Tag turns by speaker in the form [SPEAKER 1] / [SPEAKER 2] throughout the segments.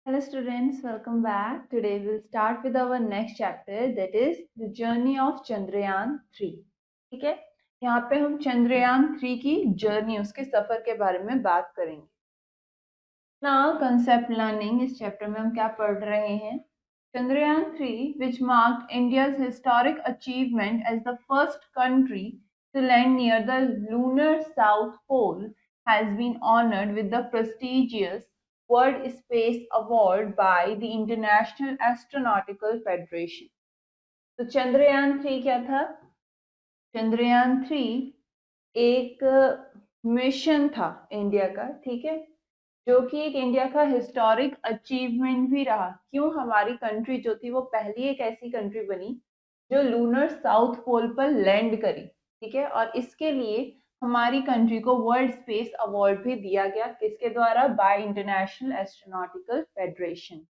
[SPEAKER 1] Hello students, welcome back. Today we'll start with our next chapter, that is the journey of Chandrayaan 3. ठीक है, यहाँ पे हम चंद्रयान 3 की जर्नी, उसके सफर के बारे में बात करेंगे. Now concept learning, इस चैप्टर में हम क्या पढ़ रहे हैं? Chandrayaan 3, which marked India's historic achievement as the first country to land near the lunar south pole, has been honored with the prestigious World Space Award by the International Astronautical Federation. तो चंद्रयान 3 क्या था? चंद्रयान 3 एक mission था India का, ठीक है, जो कि एक इंडिया का हिस्टोरिक अचीवमेंट भी रहा. क्यों? हमारी कंट्री जो थी वो पहली एक ऐसी कंट्री बनी जो लूनर साउथ पोल पर लैंड करी, ठीक है, और इसके लिए हमारी कंट्री को वर्ल्ड स्पेस अवार्ड भी दिया गया. किसके द्वारा? Bye international astronautical federation.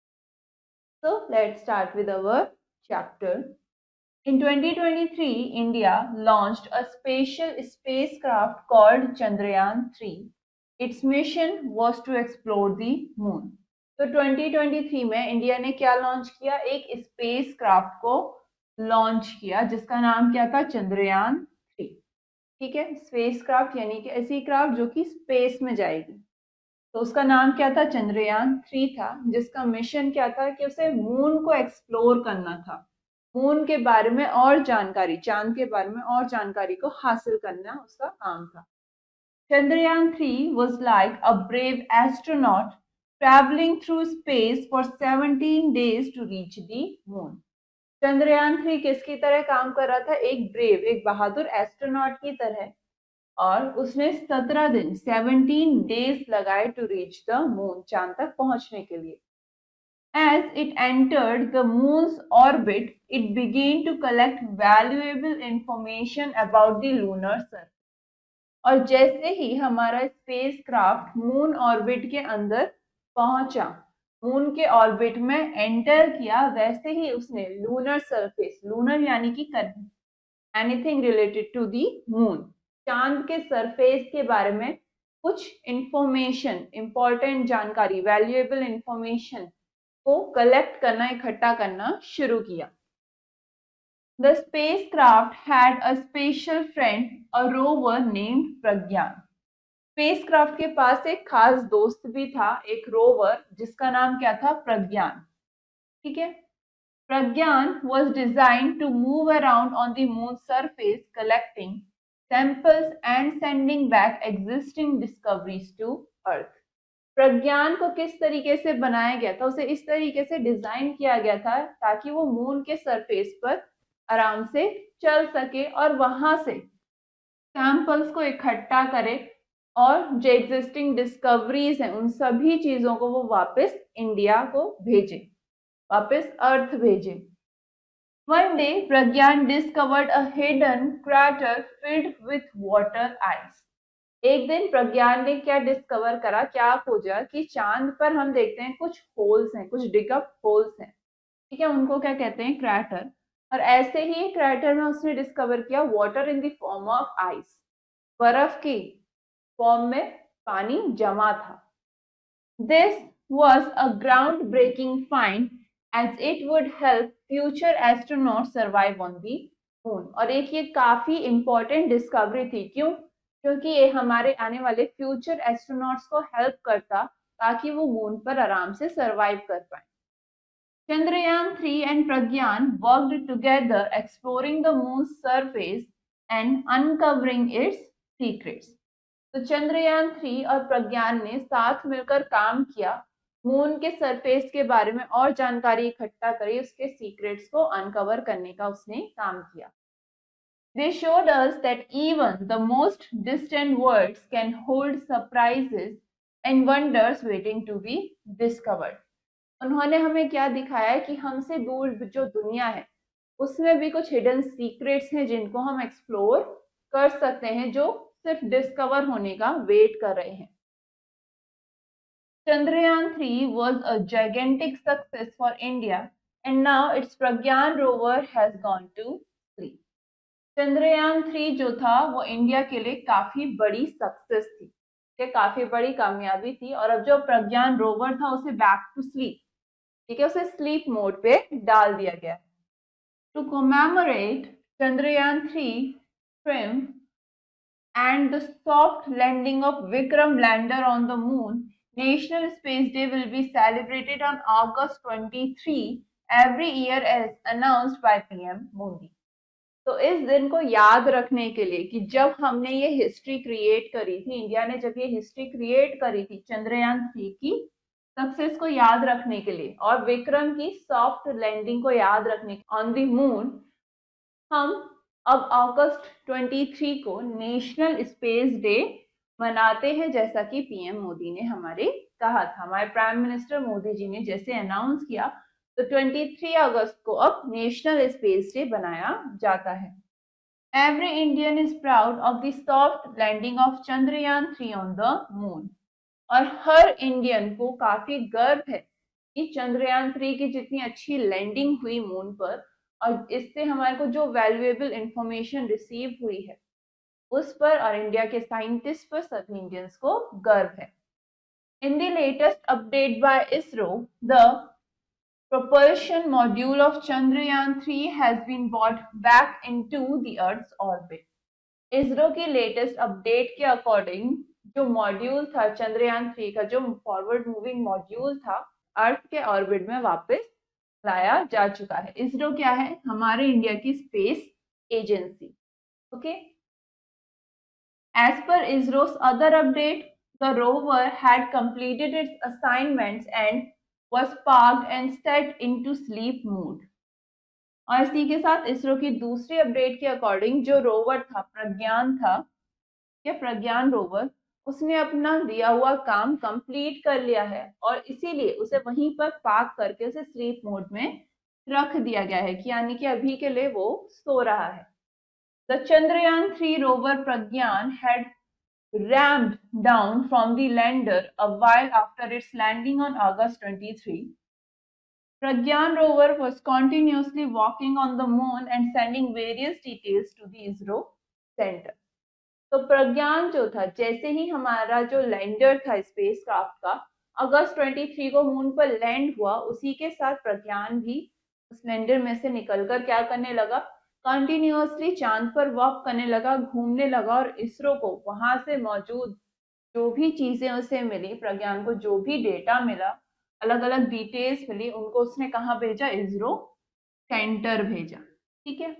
[SPEAKER 1] So let's start with our chapter. In 2023, India launched a special spacecraft called Chandrayaan 3. Its mission was to explore the moon. तो 2023 में इंडिया ने क्या लॉन्च किया? एक स्पेस क्राफ्ट को लॉन्च किया जिसका नाम क्या था? चंद्रयान 3. ठीक है, स्पेस क्राफ्ट यानी कि ऐसी क्राफ्ट जो कि स्पेस में जाएगी. तो उसका नाम क्या था? चंद्रयान 3 था, जिसका मिशन क्या था कि उसे मून को एक्सप्लोर करना था. मून के बारे में और जानकारी, चांद के बारे में और जानकारी को हासिल करना उसका काम था. Chandrayaan 3 was like a brave astronaut traveling through space for 17 days to reach the moon. Chandrayaan 3 किसकी तरह काम कर रहा था? एक ब्रेव, एक बहादुर एस्ट्रोनॉट की तरह, और उसने 17 दिन 17 डेज लगाए टू रीच द मून, चांद तक पहुंचने के लिए. As it entered the moon's orbit, it began to collect valuable information about the lunar surface. और जैसे ही हमारा स्पेस क्राफ्ट मून ऑर्बिट के अंदर पहुंचा, मून के ऑर्बिट में एंटर किया, वैसे ही उसने लूनर सरफेस, लूनर यानी कि anything related to the moon, चांद के सरफेस के बारे में कुछ इंफॉर्मेशन, इंपॉर्टेंट जानकारी, वैल्यूएबल इंफॉर्मेशन को कलेक्ट करना, इकट्ठा करना शुरू किया. The spacecraft had a special friend, a rover named Pragyan. Spacecraft के पास एक खास दोस्त भी था, एक रोवर, जिसका नाम क्या था? प्रज्ञान. ठीक है, प्रज्ञान was designed to move around on the moon's surface, collecting samples and sending back existing discoveries to Earth. प्रज्ञान को किस तरीके से बनाया गया था? उसे इस तरीके से डिजाइन किया गया था ताकि वो मून के सरफेस पर आराम से चल सके और वहां से सैंपल्स को इकट्ठा करे, और जो एग्जिस्टिंग डिस्कवरीज हैं उन सभी चीजों को वो वापस इंडिया को भेजे, वापस अर्थ भेजे. One day, Pragyan discovered a hidden crater filled with water ice. एक दिन प्रज्ञान ने क्या डिस्कवर करा, क्या खोजा कि चांद पर हम देखते हैं कुछ होल्स हैं, कुछ डिगअप होल्स हैं, ठीक है, उनको क्या कहते हैं? क्रैटर. और ऐसे ही क्रैटर में उसने डिस्कवर किया water in the form of ice, बर्फ की फॉर्म में पानी जमा था. This was a groundbreaking find as it would help future astronauts survive on the moon. और एक ये काफी इंपॉर्टेंट डिस्कवरी थी. क्यों? क्योंकि ये हमारे आने वाले फ्यूचर एस्ट्रोनॉट्स को हेल्प करता ताकि वो मून पर आराम से सरवाइव कर पाए. Chandrayaan 3 and Pragyan worked together exploring the moon's surface and uncovering its secrets. तो चंद्रयान 3 और प्रज्ञान ने साथ मिलकर काम किया, मून के सरफेस के बारे में और जानकारी इकट्ठा करी, उसके सीक्रेट्स को अनकवर करने का उसने काम किया. They showed us that even the most distant worlds can hold surprises and wonders waiting to be discovered. उन्होंने हमें क्या दिखाया कि हमसे दूर जो दुनिया है उसमें भी कुछ हिडन सीक्रेट्स हैं जिनको हम एक्सप्लोर कर सकते हैं, जो सिर्फ डिस्कवर होने का वेट कर रहे हैं. Chandrayaan 3 was a gigantic success for India and now its Pragyan rover has gone to sleep. Chandrayaan 3 जो था वो इंडिया के लिए काफी बड़ी सक्सेस थी. ये काफी बड़ी कामयाबी थी। और अब जो प्रज्ञान रोवर था उसे बैक टू स्लीप, ठीक है, उसे स्लीप मोड पे डाल दिया गया। To commemorate Chandrayaan-3 trim and the soft landing of Vikram lander on the moon, National Space Day will be celebrated on August 23 every year as announced by PM Modi. तो इस दिन को याद रखने के लिए कि जब हमने ये हिस्ट्री क्रिएट करी थी, इंडिया ने जब ये हिस्ट्री क्रिएट करी थी चंद्रयान 3 की सक्सेस को याद रखने के लिए और विक्रम की सॉफ्ट लैंडिंग को याद रखने ऑन द मून, हम अब अगस्त 23 को नेशनल स्पेस डे मनाते हैं, जैसा कि पीएम मोदी ने हमारे कहा था, हमारे प्राइम मिनिस्टर मोदी जी ने जैसे अनाउंस किया, तो 23 अगस्त को अब नेशनल स्पेस डे बनाया जाता है। Every Indian is proud of the soft landing of Chandrayaan-3 on the moon. और हर इंडियन को काफी गर्व है कि Chandrayaan-3 की जितनी अच्छी लैंडिंग हुई मून पर और इससे हमारे को जो वैल्यूएबल इंफॉर्मेशन रिसीव हुई है उस पर और इंडिया के साइंटिस्ट पर सभी इंडियंस को गर्व है। In the latest update bye ISRO, the propulsion module of Chandrayaan-3 has been brought back into the Earth's orbit. ISRO की लेटेस्ट अपडेट के अकॉर्डिंग जो मॉड्यूल था Chandrayaan-3 का, जो फॉरवर्ड मूविंग मॉड्यूल था, अर्थ के ऑर्बिट में वापस लाया जा चुका है। इसरो क्या है? हमारे इंडिया की space agency. Okay, as per ISRO's other update, the rover had completed its assignments and was parked and set into sleep mode. और इसी के साथ इसरो की दूसरी अपडेट के अकॉर्डिंग जो रोवर था, प्रज्ञान था, या प्रज्ञान रोवर, उसने अपना दिया हुआ काम कंप्लीट कर लिया है और इसीलिए उसे वहीं पर पार्क करके उसे स्लीप मोड में रख दिया गया है, कि यानी कि अभी के लिए वो सो रहा है। The Chandrayaan-3 rover Pragyan had rammed down from the lander a while after its landing on August 23. Pragyan rover was continuously walking on the moon and sending various details to the ISRO center. तो प्रज्ञान जो था, जैसे ही हमारा जो lander था space craft का अगस्त 23 को moon पर लैंड हुआ, उसी के साथ प्रज्ञान भी उस लैंडर में से निकलकर क्या करने लगा, कंटिन्यूअसली चांद पर वॉक करने लगा, घूमने लगा और इसरो को वहां से मौजूद जो भी चीजें उसे मिली, प्रज्ञान को जो भी डेटा मिला, अलग अलग डिटेल्स मिली, उनको उसने कहाँ भेजा, इसरो सेंटर भेजा। ठीक है,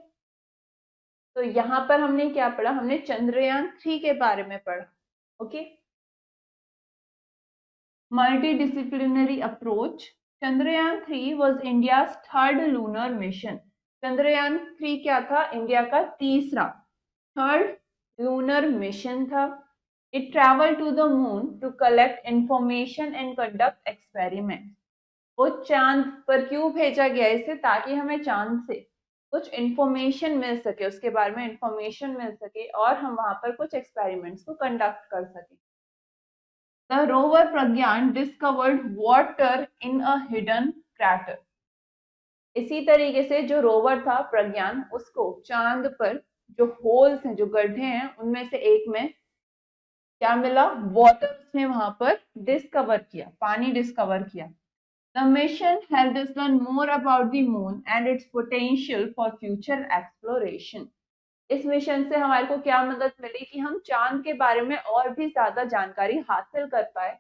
[SPEAKER 1] तो यहाँ पर हमने क्या पढ़ा, हमने Chandrayaan-3 के बारे में पढ़ा। Okay, multidisciplinary approach. Chandrayaan-3 was India's third lunar mission. Chandrayaan-3 क्या था, इंडिया का तीसरा, थर्ड लूनर मिशन था। It traveled to the moon to collect information and conduct experiments. वो चांद पर क्यों भेजा गया इसे, ताकि हमें चांद से कुछ इंफॉर्मेशन मिल सके, उसके बारे में इंफॉर्मेशन मिल सके और हम वहां पर कुछ एक्सपेरिमेंट्स को कंडक्ट कर सके। The rover Pragyan discovered water in a hidden crater. इसी तरीके से जो रोवर था प्रज्ञान, उसको चांद पर जो होल्स हैं, जो गड्ढे हैं, उनमें से एक में क्या मिला, वाटर उसने वहां पर डिस्कवर किया, पानी डिस्कवर किया। The mission helped us learn more about the moon and its potential for future exploration. इस मिशन से हमारे को क्या मदद मिली कि हम चांद के बारे में और भी ज्यादा जानकारी हासिल कर पाए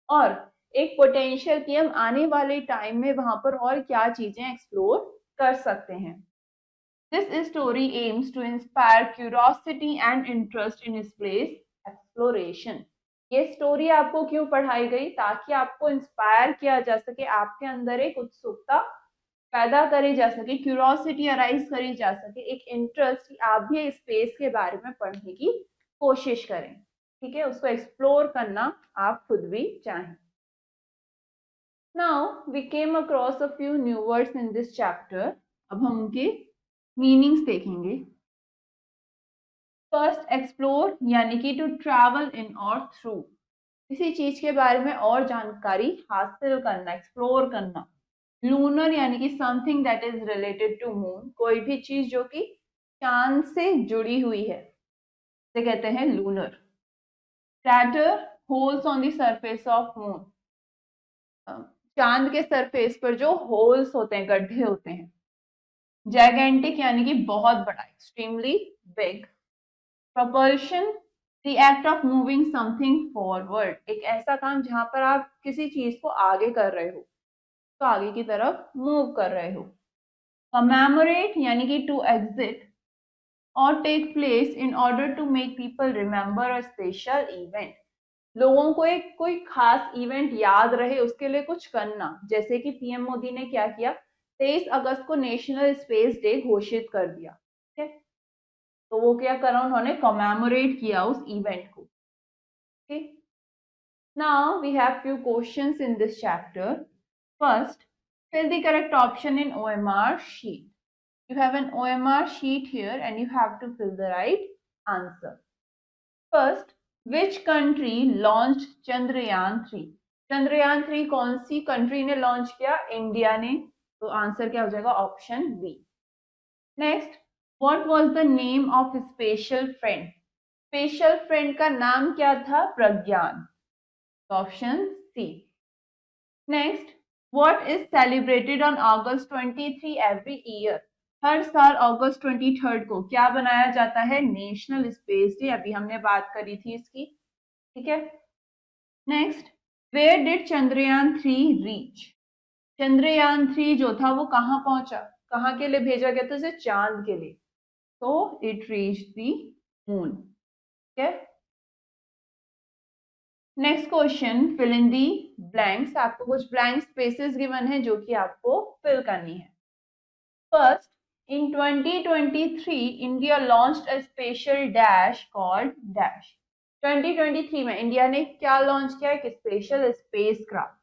[SPEAKER 1] और एक पोटेंशियल कि हम आने वाले टाइम में वहां पर और क्या चीजें एक्सप्लोर कर सकते हैं। This story aims to inspire curiosity and interest in space exploration. ये स्टोरी आपको क्यों पढ़ाई गई, ताकि आपको इंस्पायर किया जा सके, आपके अंदर एक उत्सुकता पैदा करी जा सके, क्यूरियोसिटी अराइज करी जा सके, एक इंटरेस्ट, आप भी स्पेस के बारे में पढ़ने की कोशिश करें। ठीक है, उसको एक्सप्लोर करना आप खुद भी चाहें। Now we came across a few new words in this chapter. अब हम उनके मीनिंग्स देखेंगे। फर्स्ट, एक्सप्लोर यानी कि टू ट्रैवल इन और थ्रू, किसी चीज के बारे में और जानकारी हासिल करना, एक्सप्लोर करना। लूनर यानी कि something that is related to moon, कोई भी चीज जो कि चांद से जुड़ी हुई है, इसे कहते हैं lunar. Crater holes on the surface of moon, चांद के सरफेस पर जो होल्स होते हैं, गड्ढे होते हैं। जाइगेंटिक यानी कि बहुत बड़ा, extremely big. Propulsion, the act of moving something forward, एक ऐसा काम जहां पर आप किसी चीज को आगे कर रहे हो, तो आगे की तरफ मूव कर रहे हो। कमेमोरेट यानी कि to exit or take place in order to make people remember a special event, लोगों को एक कोई खास इवेंट याद रहे उसके लिए कुछ करना। जैसे कि पीएम मोदी ने क्या किया, 23 अगस्त को नेशनल स्पेस डे घोषित कर दिया। ठीक है, तो वो क्या करा, उन्होंने कमेमोरेट किया उस इवेंट को। ठीक, now we have few questions in this chapter. First, fill the correct option in OMR sheet. You have an OMR sheet here and you have to fill the right answer. First, which country launched Chandrayaan-3? Chandrayaan-3 कौन सी country ने launch किया? India ने। तो answer क्या हो जाएगा? Option B. Next, what was the name of special friend? Special friend का नाम क्या था? Pragyan. Option C. Next, what is celebrated on August 23 every year? हर साल अगस्त 23 को क्या बनाया जाता है? National space day. अभी हमने बात करी थी इसकी। ठीक है, next, where did Chandrayaan three reach? Chandrayaan-3 जो था वो कहाँ पहुंचा? कहाँ के लिए भेजा गया था? उसे चांद के लिए। तो इट रीच द मून। ठीक है, next question, fill in the blanks. आपको कुछ ब्लैंक स्पेसेस गिवन है जो कि आपको फिल करनी है। First, in 2023 India launched a special dash called dash. 2023 में इंडिया ने क्या लॉन्च किया? एक स्पेशल स्पेसक्राफ्ट।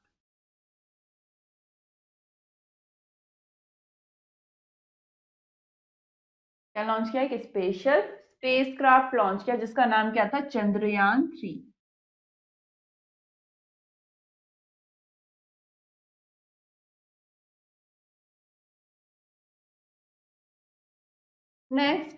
[SPEAKER 1] क्या लॉन्च किया? एक स्पेशल स्पेसक्राफ्ट लॉन्च किया जिसका नाम क्या था? चंद्रयान-3। Next,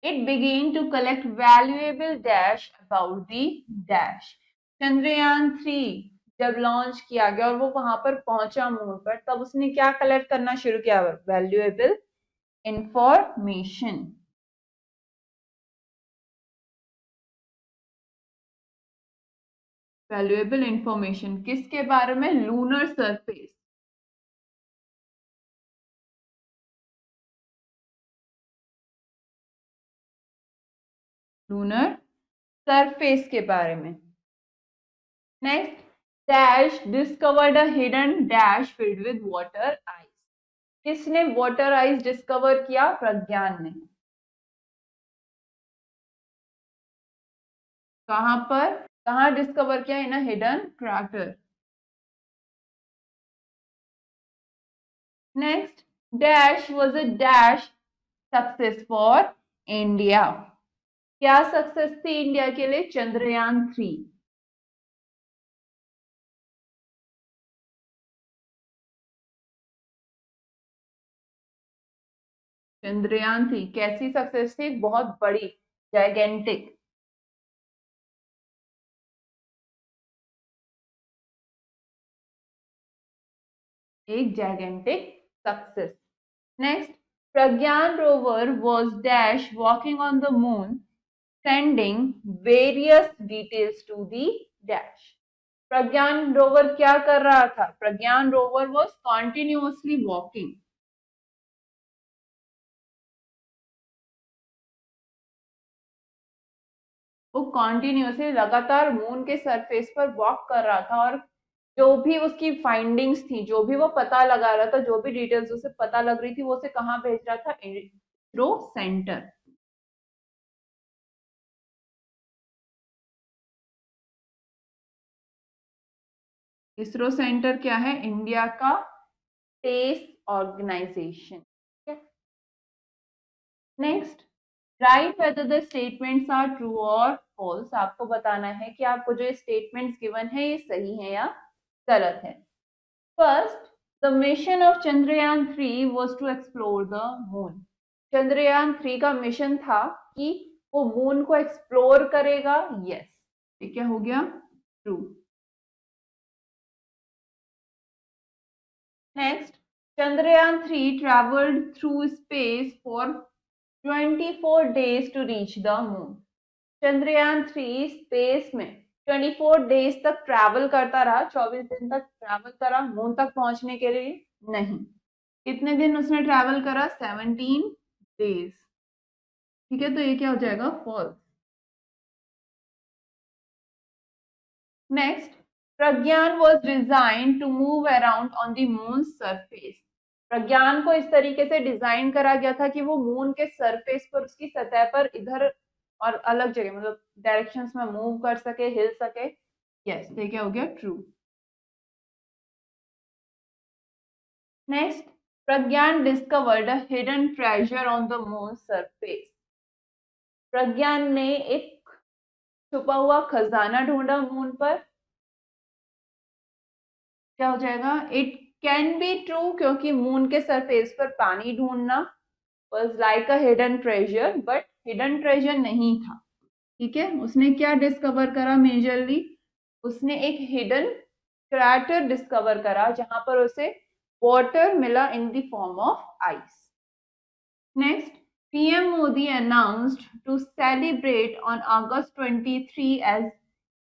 [SPEAKER 1] it began to collect valuable dash about the dash. चंद्रयान-3 जब लॉन्च किया गया और वो वहां पर पहुंचा मून पर, तब उसने क्या कलेक्ट करना शुरू किया? Valuable information. वैल्यूएबल इंफॉर्मेशन किसके बारे में? Lunar surface. लूनर सरफेस के बारे में। Next, dash discovered a hidden dash filled with water ice. किसने वाटर आइस डिस्कवर किया? प्रज्ञान ने। कहां पर? कहां डिस्कवर किया? In a hidden crater. Next, dash was a dash success for India. क्या सक्सेस थी इंडिया के लिए? चंद्रयान-3। चंद्रयान-3 कैसी सक्सेस थी? बहुत बड़ी, जाइगेंटिक। एक gigantic success. Next, Pragyan rover was dash walking on the moon sending various details to the dash. Pragyan rover क्या कर रहा था? Pragyan rover was continuously walking. वो कॉन्टिन्यूअसली लगातार मून के सरफेस पर वॉक कर रहा था और जो भी उसकी फाइंडिंग्स थी, जो भी वो पता लगा रहा था, जो भी डिटेल्स उसे पता लग रही थी, वो उसे कहाँ भेज रहा था? इसरो सेंटर। इसरो सेंटर क्या है? इंडिया का space organisation. Next, write whether the statements are true or false. आपको बताना है कि आपको जो स्टेटमेंट्स गिवन है ये सही है या गलत है। फर्स्ट, द मिशन ऑफ चंद्रयान-3 was to explore the moon. चंद्रयान-3 का मिशन था कि वो मून को एक्सप्लोर करेगा। यस, ये क्या हो गया? True. Next, Chandrayaan 3 traveled through space for 24 days to reach the moon. Chandrayaan 3 space में 24 डेज तक ट्रैवल करता रहा, 24 दिन तक ट्रैवल करा मून तक पहुंचने के लिए। नहीं, कितने दिन उसने ट्रैवल करा? 17 डेज। ठीक है, तो ये क्या हो जाएगा? False. Next, Pragyan was design to move around on the moon surface. Pragyan को इस तरीके से डिजाइन करा गया था कि वो मून के सरफेस पर, उसकी सतह पर इधर और अलग जगह मतलब डायरेक्शंस में मूव कर सके, हिल सके। यस, ये क्या हो गया? True. Next, Pragyan discovered a hidden treasure on the moon surface. Pragyan ने एक छुपा हुआ खजाना ढूंढा मून पर। क्या हो जाएगा? इट कैन बी ट्रू, क्योंकि मून के सरफेस पर पानी ढूंढना was like a hidden treasure, but hidden treasure नहीं था। ठीक है, उसने क्या डिस्कवर करा? मेजरली उसने एक हिडन क्रैटर डिस्कवर करा जहां पर उसे वाटर मिला in the form of ice. Next, PM Modi announced to celebrate on August 23 as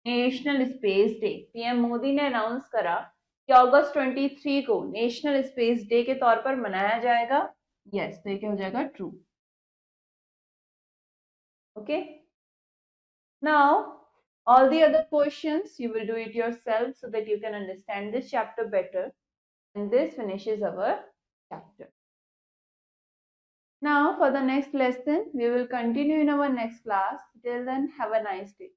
[SPEAKER 1] national space day. PM Modi ने अनाउंस करा कि अगस्त 23 को नेशनल स्पेस डे के तौर पर मनाया जाएगा। यस, तो ये क्या हो जाएगा? True. Okay, now all the other questions you will do it yourself so that you can understand this chapter better, and this finishes our chapter. Now for the next lesson we will continue in our next class. Till then, have a nice day.